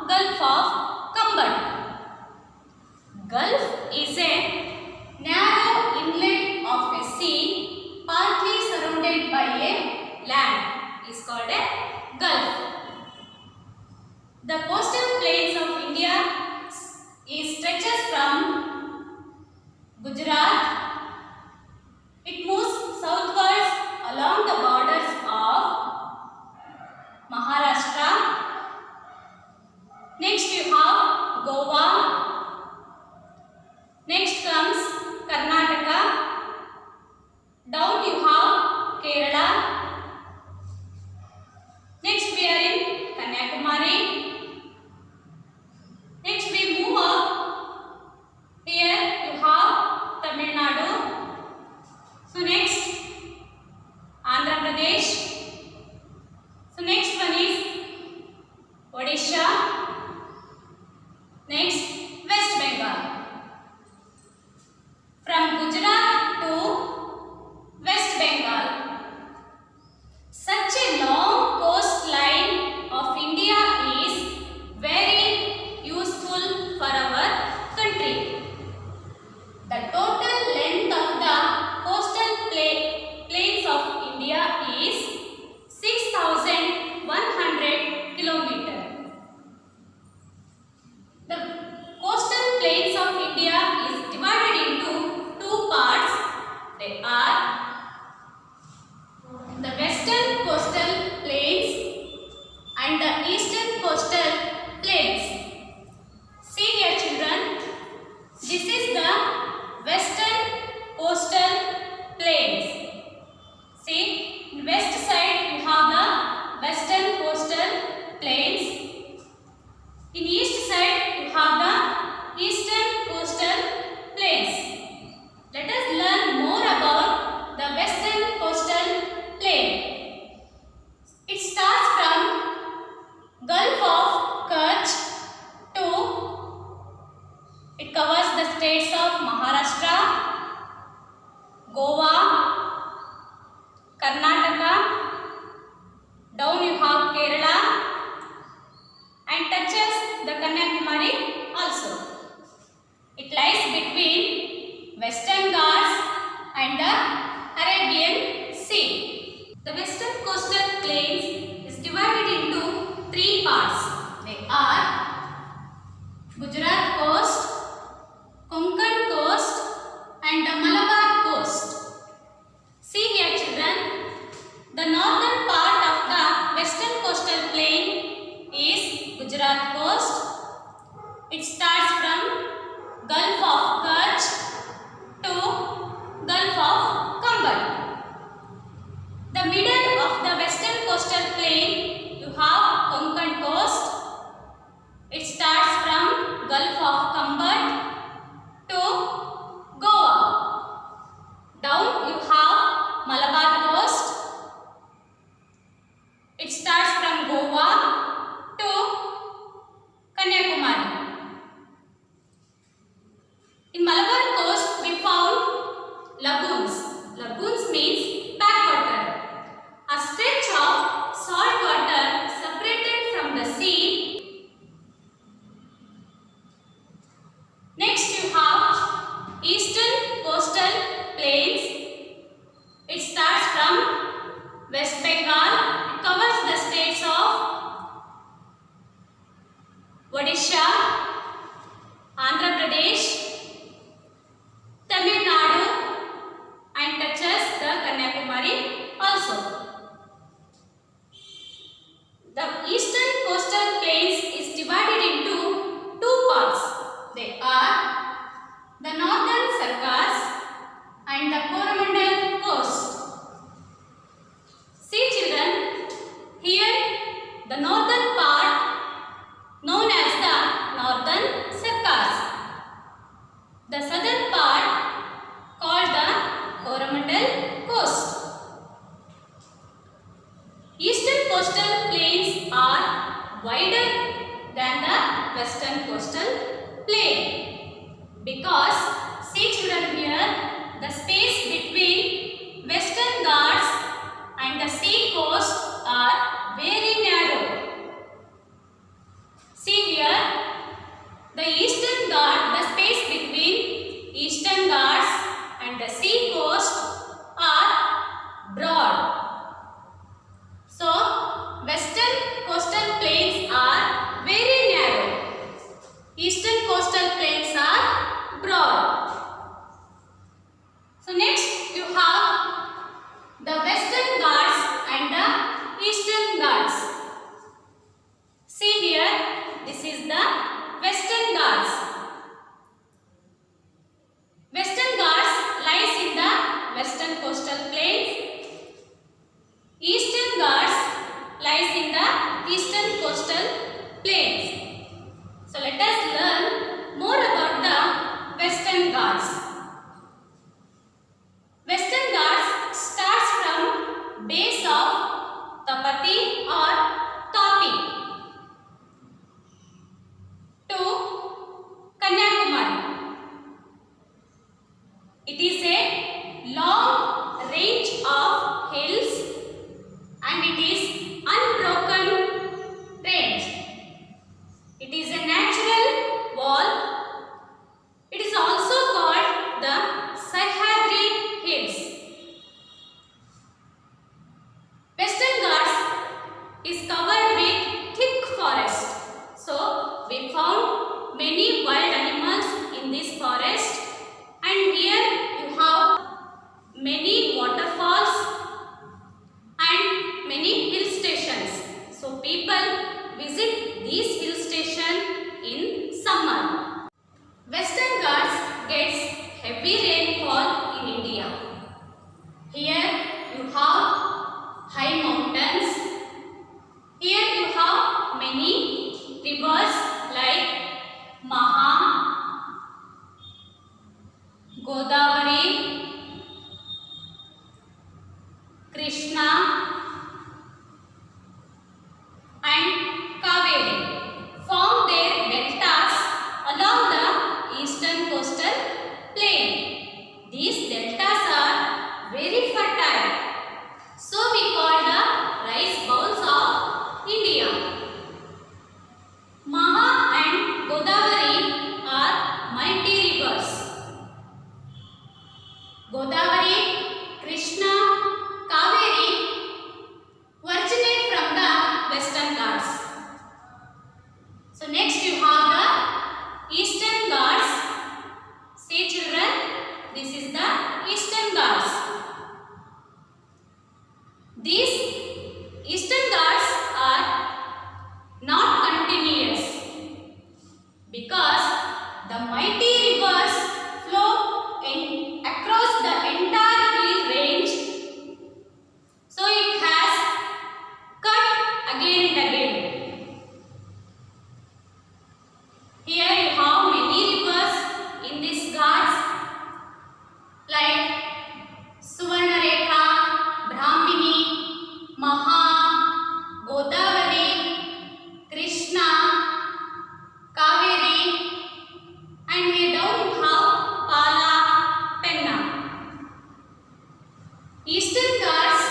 Gulf of Cumberland. Gulf is a narrow inlet of a sea partly surrounded by a land. Is called a Gulf. The coastal plains of India stretches from Gujarat. It moves southwards along the borders of Maharashtra. Next you have Goa. Next comes Karnataka. Down you have Kerala. Next we are in Kanyakumari. Next we move up. Here you have Tamil Nadu. So next Andhra Pradesh. So next one is Odisha. Next West Bengal. From Gujarat to West Bengal. Such a long coastline of India is very useful for our country. The total length of the coastal plains of India is 6,100 kilometers. The coastal plains of India is divided into two parts. They are the western coastal plains and the eastern coastal plains. See here children, this is the western coastal plains. See, in west side you have the western coastal plains. In east side you have the eastern coastal plains. Let us learn more about the western coastal plain. It starts from Gulf of Kutch to it covers the states of Maharashtra, Goa, Karnataka. Down you have Kerala and touches the Kanyakumari also. It lies between Western Ghats and the Arabian Sea. The western coastal plains is divided into three parts. They are Gujarat coast, Konkan coast and the Malabar coast. See here children, the northern part of the western coastal plain is Gujarat coast. It starts from Gulf of Kutch to Gulf of Cumberland. The middle of the western coastal plain you have Konkan coast. It starts from Gulf of Cumberland to Goa. Down you have Malabar coast. It starts from Goa to Kanyakumari. In Malabar coast we found lagoons. Lagoons means backwater. A stretch of salt water separated from the sea. Next you have eastern coastal plains. It starts from West Bengal. It covers the states of Odisha, Andhra Pradesh, Tamil Nadu and touches the Kanyakumari also. The eastern coastal plains is divided into two parts. They are the northern Sarkars and the Coromandel coast. See children, here the northern part known as the northern Sarkars. The southern part called the Coromandel coast. Eastern coastal plains are wider than the western coastal plain because see children here, the space between Western Ghats and the sea coast are very narrow. See here is the Western Ghats. Western Ghats lies in the western coastal plains. Eastern Ghats lies in the eastern coastal plains. So let us learn more about the Western Ghats. Western Ghats starts from base of Tapati or Tapi to Kanyakumari. It is a long range of hills and it is unbroken range. It is a natural wall. It is also called the Sahyadri Hills. Western Ghats is covered with thick forest. So we found many wild animals in this forest, and here you have many waterfalls and many hill stations. So people visit these hill stations in summer. Western Ghats gets heavy rainfall in India. Here you have high mountains. Here you have many rivers like Maha, Godavari, Krishna and Kaveri form their deltas along the eastern coastal plain. These deltas are very fertile. So we call the rice bowls of India. Maha and Godavari are multi-rivers. Godavari, Krishna, Kaveri originate from the Western Ghats. So next you have the Eastern Ghats. See children, this is the Eastern Ghats. These Eastern Ghats are not continuous because the mighty rivers flow across the entire hill range. So it has cut again and again. Here you have many rivers in these ghats like Suvarnarekha, Brahmini, Maha, Godavari, Krishna, Kaveri, and here down you have Pala, Penna. Eastern Ghats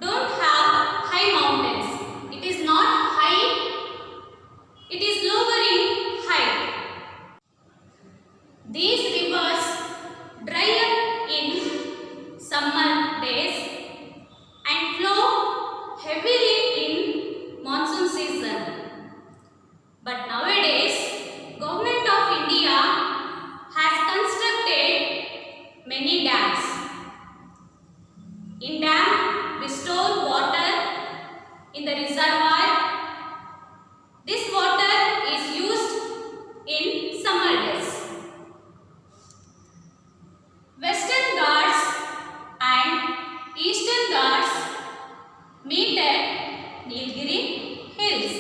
don't have high mountains. It is not high, it is lower in height. These rivers dry up in summer days and flow heavily in monsoon season. But nowadays, Government of India has constructed many dams. In dam, we store water in the reservoir. This water is used in summer days. Western Ghats and Eastern Ghats meet at Nilgiri Hills.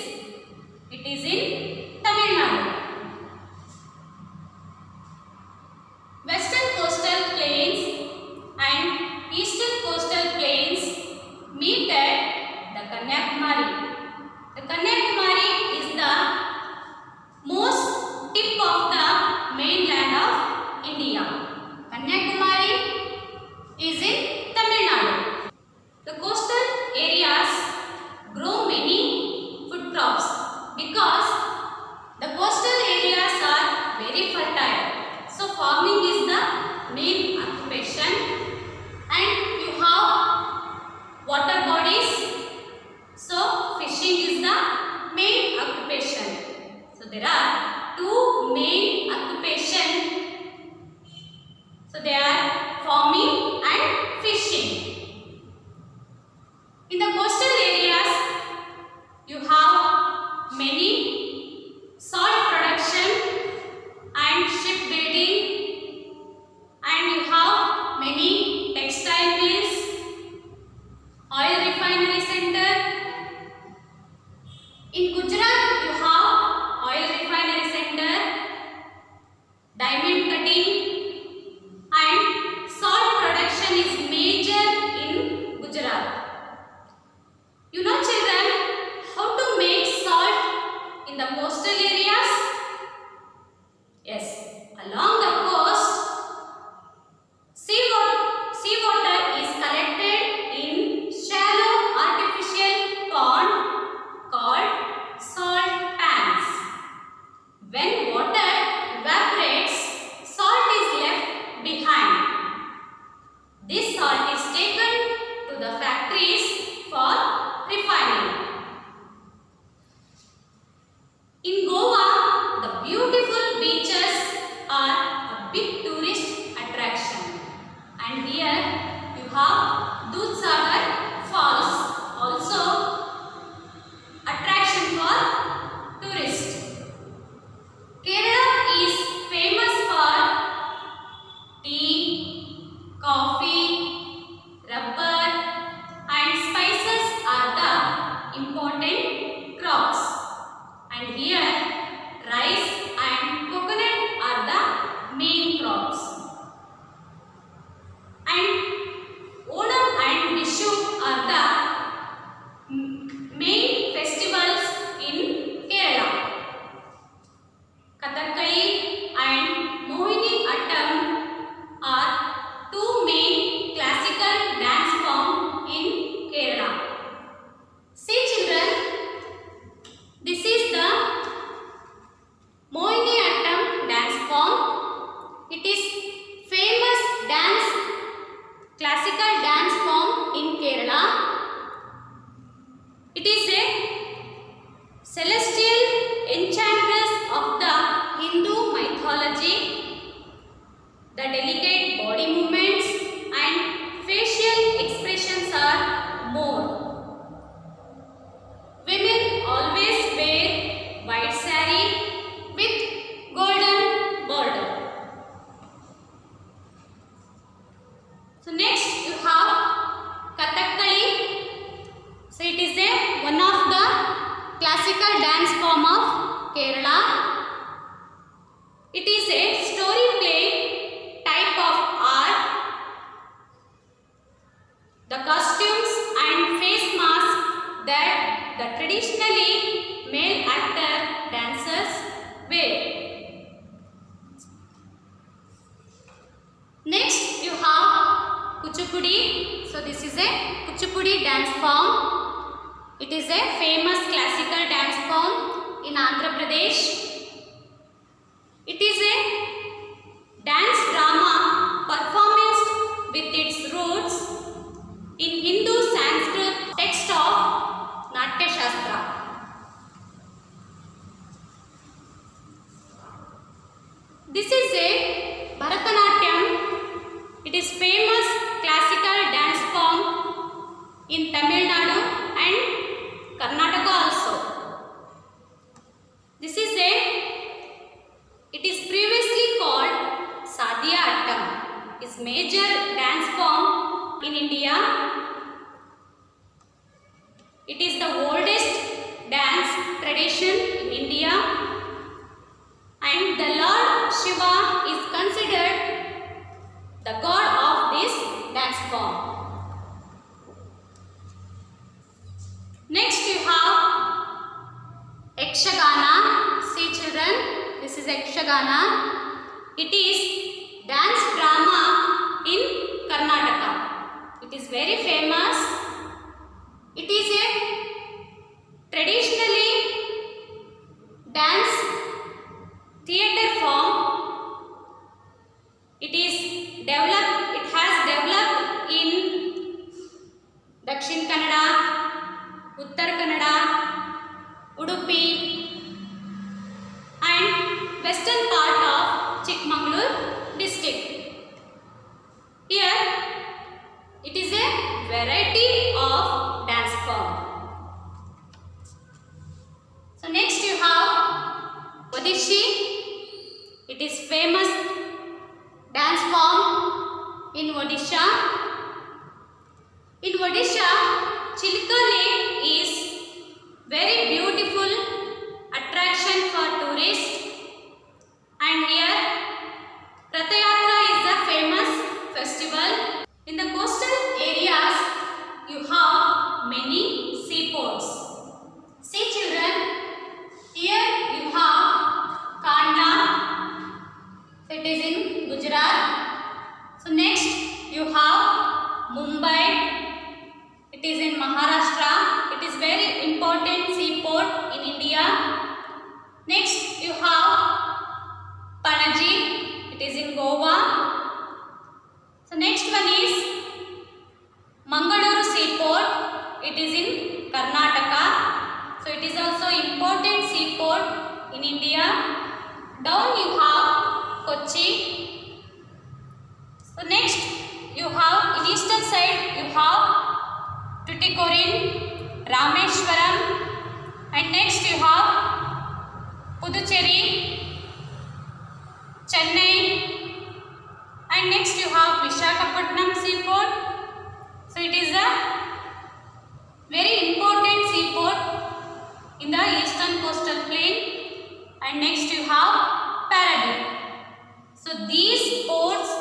It is in Tamil Nadu. Western coastal plains and eastern coastal plains meet at the Kanyakumari. The Kanyakumari is the most tip of the mainland of India. Kanyakumari is in Tamil Nadu. The coastal areas grow many food crops because the coastal areas are very fertile. So farming is the main occupation, and you have water bodies. So fishing is the main occupation. So there are two main occupations. So they are farming and fishing. In the coastal areas, you In Gujarat, you have oil refinery center, diamond cutting, and salt production is major in Gujarat. You know, children, how to make salt in the coastal areas? Yes, along the coast, seawater is collected in shallow artificial pond called salt pans. When water evaporates, salt is left behind. This salt is taken to the factories for refining. In Goa, the beautiful beaches are a big tourist attraction. And here you have Dudhsagar Falls, also attraction for tourists. Kerala is famous for tea, coffee, rubber and spices are the important crops. And here rice and coconut are the main crops. And Onam and Vishu are the main festivals in Kerala. Kathakali and Mohiniyattam are two main classical dance forms in Kerala. See children, this is the Mohiniyattam dance form. It is famous classical dance form in Kerala. It is a celestial enchantress of the Hindu mythology. The delicate body movements and facial expressions are more. Women always wear white saree with golden border. So next you have Kathakali. So it is one of the classical dance form of Kerala. It is a story play type of art. The costumes and face masks that the traditionally male actor dancers wear. Next you have Kuchipudi. So this is a Kuchipudi dance form. It is a famous classical dance form in Andhra Pradesh. It is a dance drama performance with its roots in Hindu Sanskrit text of Natya Shastra. This is a Bharatanatyam. It is famous classical dance form in Tamil Nadu and Karnataka also. It is previously called Sadhya Attam. Is major dance form in India. It is the oldest dance tradition in India. And the Lord Shiva is considered the god of this dance form. Next you have Yakshagana. See children, this is Yakshagana. It is dance drama in Karnataka. It is very famous. It is a traditionally dance theatre form. It has developed in Dakshin Kannada, Uttar Kannada, Udupi and western part of Chikmagalur district. Here it is a variety of dance form. So next you have Odishi. It is famous dance form in Odisha. In Odisha, Chilka Lake is very beautiful it is in Gujarat. So next you have Mumbai. It is in Maharashtra. It is very important seaport in India. Next you have Panaji. It is in Goa. So next one is Mangaluru seaport. It is in Karnataka. So it is also important seaport in India. Down you have Kochi. So next you have in eastern side you have Tuticorin, Rameshwaram, and next you have Puducherry, Chennai, and next you have Visakhapatnam seaport. So it is a very important seaport in the eastern coastal plain. And next you have Paradip. So these ports